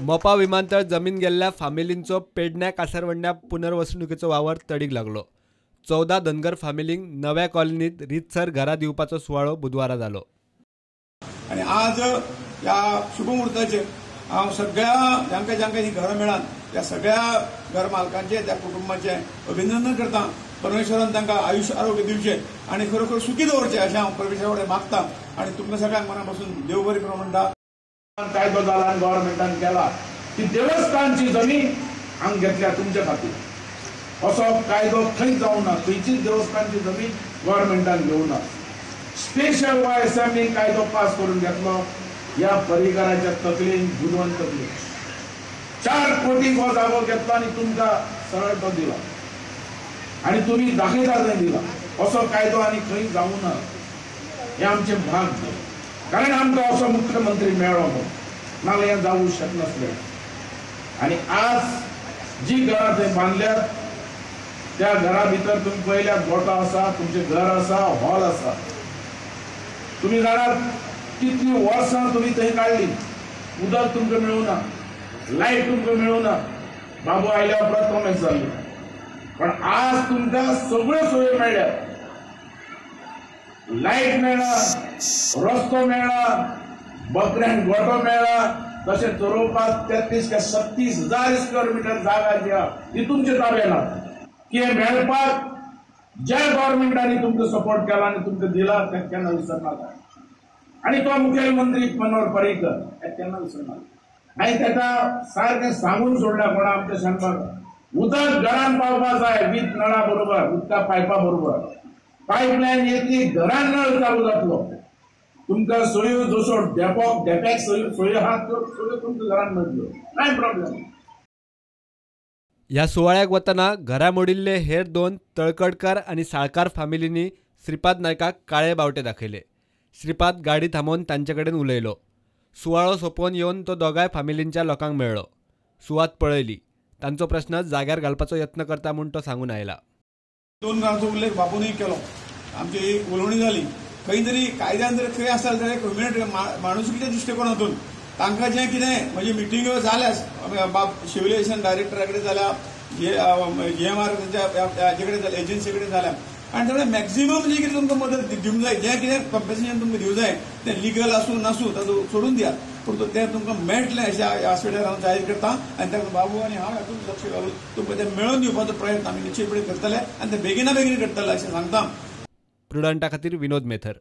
मोपा विमानतळ जमीन गेल्ल्या फामिलींचो पेडण्या कासरवंड्या पुनर्वसणुकीचो वावर तडीक लागलो. 14 धनगर फामिलींक नव्या कॉलनीत रितसर घरां दिवपाचो सुवाळो बुधवारा जालो. आणि आज या शुभमुहूर्ताचेर हांव सगळ्या ज्यांका ही घरां मेळात त्या सगळ्या घर मालकांचे त्या कुटुंबाचे अभिनंदन करता. परमेश्वरान तांकां आयुष्य आरोग्य दिवचे आणि खरोखर सुखी दवरचे अशें हांव परमेश्वरा कडेन मागता आणि तुमकां सगळ्यांक मनापासून देव बरें करूं म्हणटा. कायदो जाला गव्हर्नमेंटान केला की देवस्थानची जमीन हांगा घेतल्या तुमच्या खातीर. असो कायदो खंय जावं ना. खंयचीच देवस्थानची जमीन गव्हर्नमेंटान घेवना. स्पेशल वा असेंब्ली कायदो पास करून घेतलो. या परिकाराच्या तकलेन बुदवंत तकली 4 कोटी हो जागो घेतलो आणि तुमकां सरळ तो दिला आणि तुम्ही दाखयता थंय दिला. असो कायदो आनी खंय जावं ना. हे आमचे भाग्य. कारण आमकां असो मुख्यमंत्री मेळ्ळो नाजाल्यार हें जावूं शकनासलें. आणि आज जी घरां थंय बांदल्यात त्या घरा भितर तुम्ही पळयल्यार गोठो आसा, तुमचें घर आसा, हॉल आसा. तुम्ही जाणात कितली वर्सां तुम्ही थंय काडली. उदक तुमकां मेळूना, लायट तुमकां मेळूना. बाबू आयल्या उपरांत कॉमेंट्स जाल्ली. पण आज तुमकां सगळ्यो सोयी मेळ्ळ्या. लायट मेळ्ळा, रस्तो मेळ्ळा, बकऱ्यांक गोठो मेळ्ळा. तशें चरोवपाक 33 ते 36,000 स्क्वेअर मिटर जागा जी आसा ती तुमच्या ताब्यान आसा. की हे मेळपाक ज्या गव्हर्नमेंटांनी तुमकां सपोर्ट केला आणि तुमकां दिला ते केन्ना विसरनाका. आणि तो मुखेलमंत्री मनोहर पर्रीकर हे केन्ना विसरनाका. हांवें ताका सारकें सांगून सोडल्या कोणा आमच्या शेणबाग उदक घरान पावपा जाय वीज नळा बरोबर, उदका पायपा बरोबर. पायपलायन येतली घरान नळ चालू जातलो. तुमकां सोयो जसो डेप्याक सोयो आहात त्यो सोयो तुमकां घरान मेळटल्यो. कांय प्रॉब्लेम. ह्या सुवाळ्याक वतना घरा मोडिल्ले हेर 2 तळकडकार आणि साळकार फामिलींनी श्रीपाद नायकाक काळे बावटे दाखयले. श्रीपाद गाडी थांबोवन तांचे कडेन उलयलो. सुवाळो सोंपोवन येवन तो दोगांय फामिलींच्या लोकांक मेळ्ळो. सुवात पळयली. तांचो प्रश्न जाग्यार घालपाचो यत्न करता म्हूण तो सांगून आयला. 2 गांवचो उल्लेख बापूनय केलो. आमची उलोवणी जाली. खंय तरी कायद्यान जर खंय आसता जाल्यार ह्युमॅनिटी माणुसकीच्या दृश्टिकोनातून तांकां जें कितें म्हणजे मिटिंग्यो जाल्यास सिव्हिलायझेशन डायरेक्टरा कडेन जाल्या, GMR हाजे कडेन जाल्या, एजन्सी कडेन जाल्या. आणि त्यामुळे मॅक्झिमम जे कितें तुमकां मदत दिवंक जाय, जें कितें कॉम्पेन्सेशन तुमकां दिवंक जाय तें लिगल आसूं नासूं तातूंत सोडून दियात. पूण तें तुमकां मेळटलें अशें ह्या वेळार हांव जाहीर करता. आनी ताका बाबू आनी हांव हातूंत लक्ष घालून तुमकां तें मेळोवन दिवपाचो प्रयत्न आमी निश्चितपणे करतले आनी ते बेगिना बेगीन करतले अशें सांगता. प्रुडंटा खातीर विनोद मेथर.